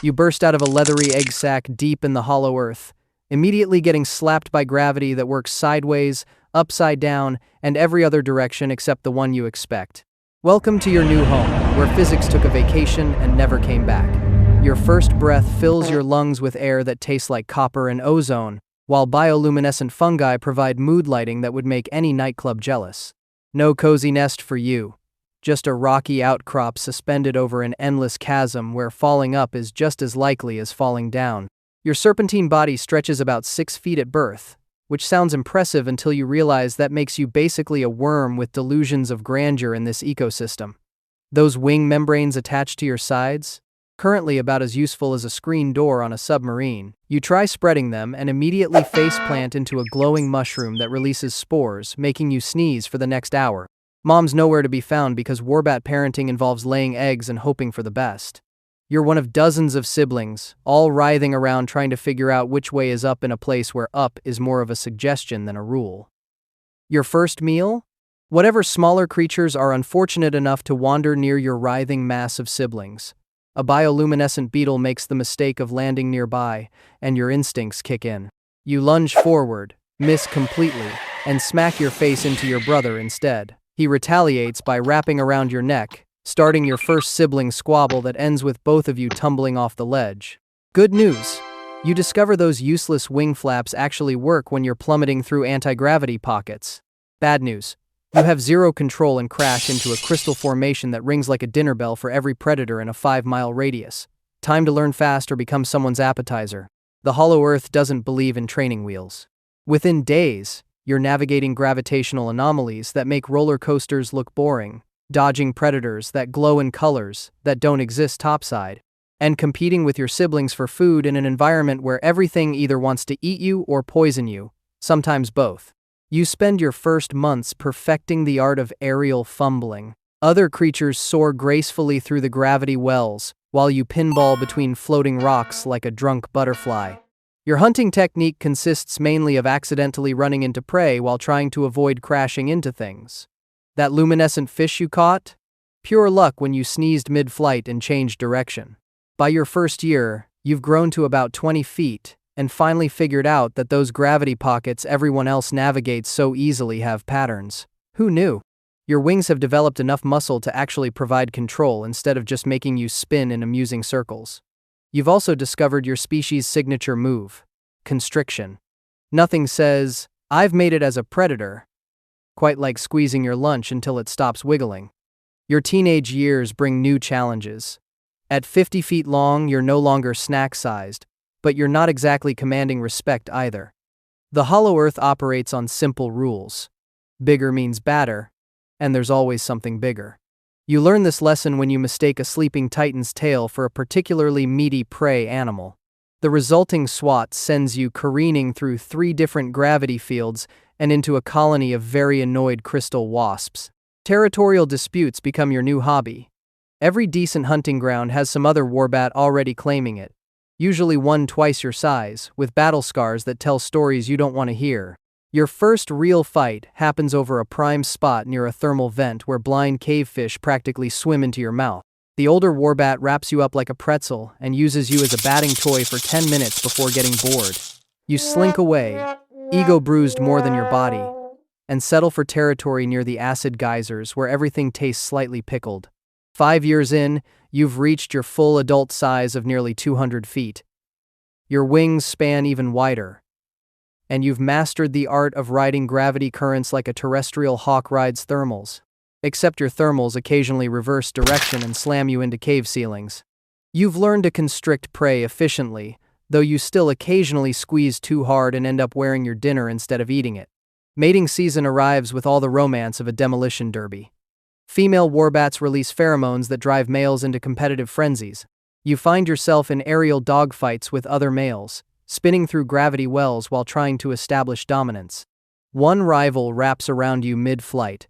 You burst out of a leathery egg sac deep in the hollow earth, immediately getting slapped by gravity that works sideways, upside down, and every other direction except the one you expect. Welcome to your new home, where physics took a vacation and never came back. Your first breath fills your lungs with air that tastes like copper and ozone, while bioluminescent fungi provide mood lighting that would make any nightclub jealous. No cozy nest for you. Just a rocky outcrop suspended over an endless chasm where falling up is just as likely as falling down. Your serpentine body stretches about 6 feet at birth, which sounds impressive until you realize that makes you basically a worm with delusions of grandeur in this ecosystem. Those wing membranes attached to your sides? Currently about as useful as a screen door on a submarine. You try spreading them and immediately faceplant into a glowing mushroom that releases spores, making you sneeze for the next hour. Mom's nowhere to be found because Warbat parenting involves laying eggs and hoping for the best. You're one of dozens of siblings, all writhing around trying to figure out which way is up in a place where up is more of a suggestion than a rule. Your first meal? Whatever smaller creatures are unfortunate enough to wander near your writhing mass of siblings. A bioluminescent beetle makes the mistake of landing nearby, and your instincts kick in. You lunge forward, miss completely, and smack your face into your brother instead. He retaliates by wrapping around your neck, starting your first sibling squabble that ends with both of you tumbling off the ledge. Good news! You discover those useless wing flaps actually work when you're plummeting through anti-gravity pockets. Bad news. You have zero control and crash into a crystal formation that rings like a dinner bell for every predator in a 5-mile radius. Time to learn fast or become someone's appetizer. The hollow earth doesn't believe in training wheels. Within days, you're navigating gravitational anomalies that make roller coasters look boring, dodging predators that glow in colors that don't exist topside, and competing with your siblings for food in an environment where everything either wants to eat you or poison you, sometimes both. You spend your first months perfecting the art of aerial fumbling. Other creatures soar gracefully through the gravity wells, while you pinball between floating rocks like a drunk butterfly. Your hunting technique consists mainly of accidentally running into prey while trying to avoid crashing into things. That luminescent fish you caught? Pure luck when you sneezed mid-flight and changed direction. By your first year, you've grown to about 20 feet, and finally figured out that those gravity pockets everyone else navigates so easily have patterns. Who knew? Your wings have developed enough muscle to actually provide control instead of just making you spin in amusing circles. You've also discovered your species' signature move, constriction. Nothing says, "I've made it as a predator," quite like squeezing your lunch until it stops wiggling. Your teenage years bring new challenges. At 50 feet long, you're no longer snack-sized, but you're not exactly commanding respect either. The hollow earth operates on simple rules. Bigger means badder, and there's always something bigger. You learn this lesson when you mistake a sleeping titan's tail for a particularly meaty prey animal. The resulting swat sends you careening through 3 different gravity fields and into a colony of very annoyed crystal wasps. Territorial disputes become your new hobby. Every decent hunting ground has some other warbat already claiming it. Usually one twice your size, with battle scars that tell stories you don't want to hear. Your first real fight happens over a prime spot near a thermal vent where blind cavefish practically swim into your mouth. The older warbat wraps you up like a pretzel and uses you as a batting toy for 10 minutes before getting bored. You slink away, ego bruised more than your body, and settle for territory near the acid geysers where everything tastes slightly pickled. 5 years in, you've reached your full adult size of nearly 200 feet. Your wings span even wider, and you've mastered the art of riding gravity currents like a terrestrial hawk rides thermals. Except your thermals occasionally reverse direction and slam you into cave ceilings. You've learned to constrict prey efficiently, though you still occasionally squeeze too hard and end up wearing your dinner instead of eating it. Mating season arrives with all the romance of a demolition derby. Female warbats release pheromones that drive males into competitive frenzies. You find yourself in aerial dogfights with other males, spinning through gravity wells while trying to establish dominance. One rival wraps around you mid-flight,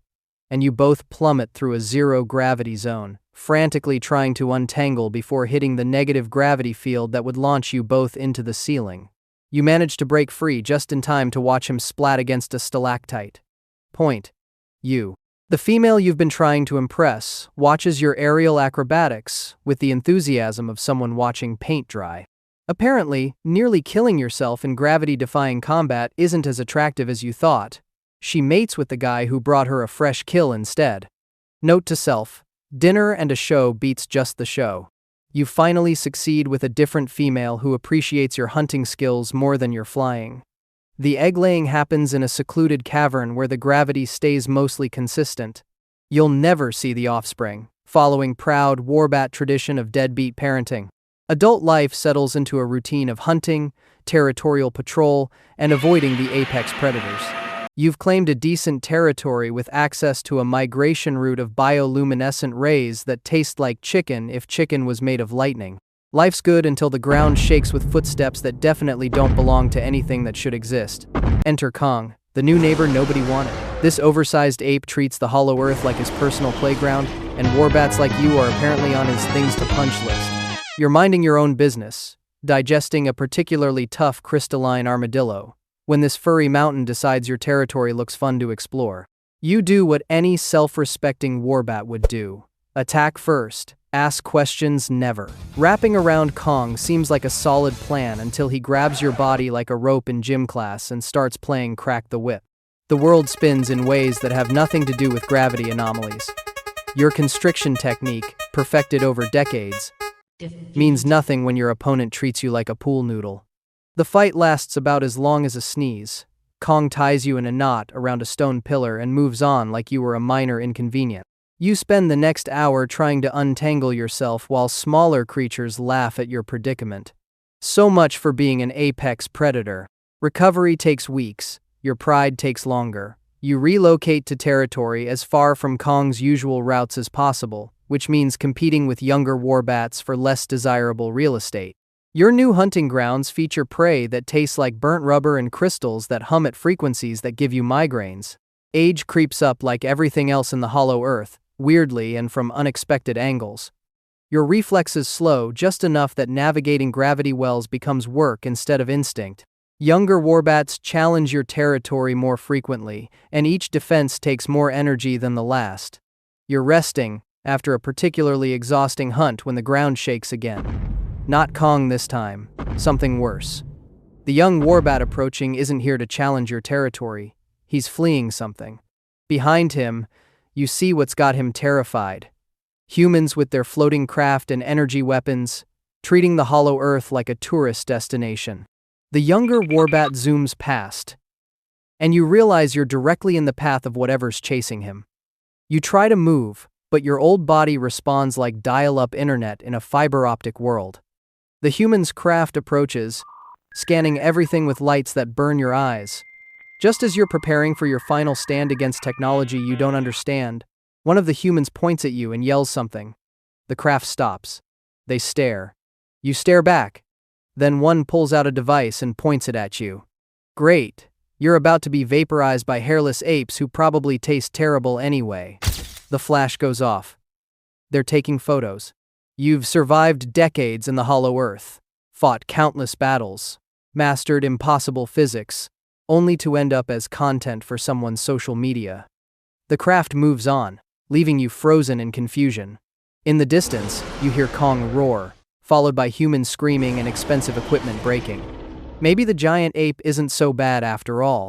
and you both plummet through a zero-gravity zone, frantically trying to untangle before hitting the negative gravity field that would launch you both into the ceiling. You manage to break free just in time to watch him splat against a stalactite. Point. You. The female you've been trying to impress watches your aerial acrobatics with the enthusiasm of someone watching paint dry. Apparently, nearly killing yourself in gravity-defying combat isn't as attractive as you thought. She mates with the guy who brought her a fresh kill instead. Note to self: dinner and a show beats just the show. You finally succeed with a different female who appreciates your hunting skills more than your flying. The egg-laying happens in a secluded cavern where the gravity stays mostly consistent. You'll never see the offspring, following proud Warbat tradition of deadbeat parenting. Adult life settles into a routine of hunting, territorial patrol, and avoiding the apex predators. You've claimed a decent territory with access to a migration route of bioluminescent rays that taste like chicken if chicken was made of lightning. Life's good until the ground shakes with footsteps that definitely don't belong to anything that should exist. Enter Kong, the new neighbor nobody wanted. This oversized ape treats the hollow earth like his personal playground, and warbats like you are apparently on his things to punch list. You're minding your own business, digesting a particularly tough crystalline armadillo, when this furry mountain decides your territory looks fun to explore. You do what any self-respecting warbat would do. Attack first, ask questions never. Wrapping around Kong seems like a solid plan until he grabs your body like a rope in gym class and starts playing Crack the Whip. The world spins in ways that have nothing to do with gravity anomalies. Your constriction technique, perfected over decades, means nothing when your opponent treats you like a pool noodle. The fight lasts about as long as a sneeze. Kong ties you in a knot around a stone pillar and moves on like you were a minor inconvenience. You spend the next hour trying to untangle yourself while smaller creatures laugh at your predicament. So much for being an apex predator. Recovery takes weeks. Your pride takes longer. You relocate to territory as far from Kong's usual routes as possible, which means competing with younger warbats for less desirable real estate. Your new hunting grounds feature prey that tastes like burnt rubber and crystals that hum at frequencies that give you migraines. Age creeps up like everything else in the hollow earth, weirdly and from unexpected angles. Your reflexes slow just enough that navigating gravity wells becomes work instead of instinct. Younger warbats challenge your territory more frequently, and each defense takes more energy than the last. You're resting after a particularly exhausting hunt when the ground shakes again. Not Kong this time, something worse. The young warbat approaching isn't here to challenge your territory, he's fleeing something. Behind him, you see what's got him terrified. Humans with their floating craft and energy weapons, treating the hollow earth like a tourist destination. The younger warbat zooms past, and you realize you're directly in the path of whatever's chasing him. You try to move, but your old body responds like dial-up internet in a fiber-optic world. The human's craft approaches, scanning everything with lights that burn your eyes. Just as you're preparing for your final stand against technology you don't understand, one of the humans points at you and yells something. The craft stops. They stare. You stare back. Then one pulls out a device and points it at you. Great. You're about to be vaporized by hairless apes who probably taste terrible anyway. The flash goes off. They're taking photos. You've survived decades in the hollow earth, fought countless battles, mastered impossible physics, only to end up as content for someone's social media. The craft moves on, leaving you frozen in confusion. In the distance, you hear Kong roar, followed by humans screaming and expensive equipment breaking. Maybe the giant ape isn't so bad after all.